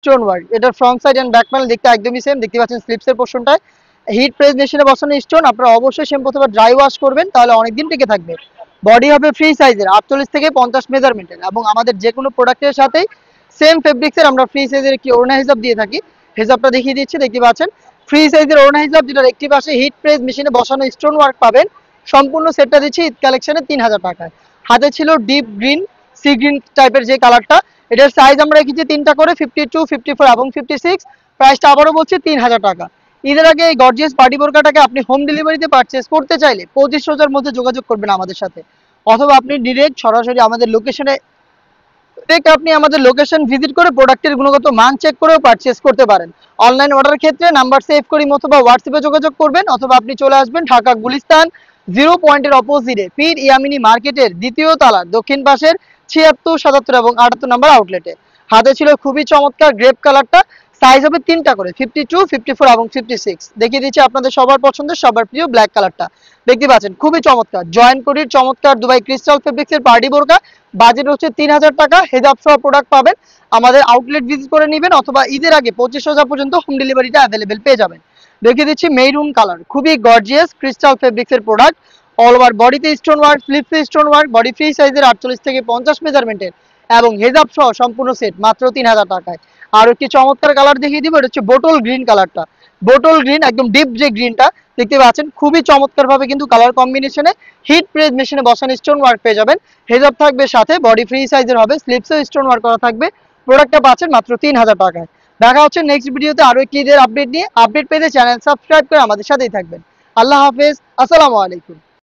Stone work. এটার front side and back panel দেখতে একদমই সেম, দেখতে পাচ্ছেন স্লিপসের পোর্শনটায় হিট প্রেস মেশিনে বসানো স্টোন। আপনারা অবশ্যই শ্যাম্পু অথবা ড্রাই ওয়াশ করবেন, তাহলে অনেকদিন টিকে থাকবে। বডি হবে ফ্রি সাইজের 48 থেকে 50 মেজারমেন্টের, এবং আমাদের যে কোনো প্রোডাক্টের সাথেই সেম ফেব্রিক্সের আমরা ফ্রি সাইজের কি ওড়না হিসাব দিয়ে থাকি। হিসাবটা দেখিয়ে দিচ্ছি, দেখতে পাচ্ছেন ফ্রি সাইজের ওড়না হিসাব, যেটার একটি পাশে হিট প্রেস মেশিনে বসানো স্টোন ওয়ার্ক পাবেন। সম্পূর্ণ সেটটা দিচ্ছি ঈদ কালেকশনে 3000 টাকায়। হাতে ছিল ডিপ গ্রিন, সি গ্রিন টাইপের যে কালারটা, এটার সাইজ আমরা রেখেছি তিনটা করে, 52, 54 এবং 56। প্রাইসটা আবারও বলছি 3000 টাকা। ঈদের আগে এই গর্জিয়াস পার্টি বোরকাটাকে আপনি হোম ডেলিভারিতে পারচেস করতে চাইলে 2500 মধ্যে যোগাযোগ করবেন আমাদের সাথে, অথবা আপনি ডিরেক্ট সরাসরি আমাদের লোকেশনে আপনি আমাদের লোকেশন ভিজিট করে প্রোডাক্টের গুণগত মান চেক করেও পারচেস করতে পারেন। অনলাইন অর্ডারের ক্ষেত্রে নাম্বার সেভ করি অথবা হোয়াটসঅ্যাপে যোগাযোগ করবেন, অথবা আপনি চলে আসবেন ঢাকা গুলিস্তান 0 পয়েন্টের অপোজিটে পীর ইয়ামিনী মার্কেটের দ্বিতীয় তলার দক্ষিণ পাশের 76, 77 এবং 78 নম্বর আউটলেটে। হাতে ছিল খুবই চমৎকার গ্রেপ কালারটা, সাইজ হবে তিনটা করে, 52, 54 এবং 56। দেখিয়ে দিচ্ছি আপনাদের সবার পছন্দের সবার প্রিয় ব্ল্যাক কালারটা, দেখতে পাচ্ছেন খুবই চমৎকার জয়েন্ট কোডির চমৎকার দুবাই ক্রিস্টাল ফেব্রিক্সের পার্টি বোরকা। বাজেট হচ্ছে 3000 টাকা। হেজাব সহ প্রোডাক্ট পাবেন, আমাদের আউটলেট ভিজিট করে নেবেন, অথবা ঈদের আগে 2500 পর্যন্ত হোম ডেলিভারিটা অ্যাভেলেবেল পেয়ে যাবেন। দেখিয়ে দিচ্ছি মেরুন কালার, খুবই গর্জিয়াস ক্রিস্টাল ফেব্রিক্সের প্রোডাক্ট। অল ওভার বডিতে স্টোন ওয়ার্ক, স্লিপসে স্টোন ওয়ার্ক, বডি ফ্রি সাইজের 48 থেকে 50 মেজারমেন্টের, এবং হেজাব সহ সম্পূর্ণ সেট মাত্র 3000 টাকায়। আর একটি চমৎকার কালার দেখিয়ে দিব, এটা হচ্ছে বোটল গ্রিন কালারটা। বোটল গ্রিন একদম ডিপ যে গ্রিনটা দেখতে পাচ্ছেন, খুবই চমৎকার ভাবে কিন্তু কালার কম্বিনেশনে হিট প্রেস মেশিনে বসানো স্টোন ওয়ার্ক পেয়ে যাবেন। হেজাব থাকবে সাথে, বডি ফ্রি সাইজের হবে, স্লিপসে স্টোন ওয়ার্ক করা থাকবে। প্রোডাক্টটা পাচ্ছেন মাত্র 3000 টাকায়। দেখা হচ্ছে নেক্সট ভিডিওতে আরো একটি ঈদের আপডেট নিয়ে। আপডেট পেতে চ্যানেল সাবস্ক্রাইব করে আমাদের সাথেই থাকবেন। আল্লাহ হাফেজ, আসসালামু আলাইকুম।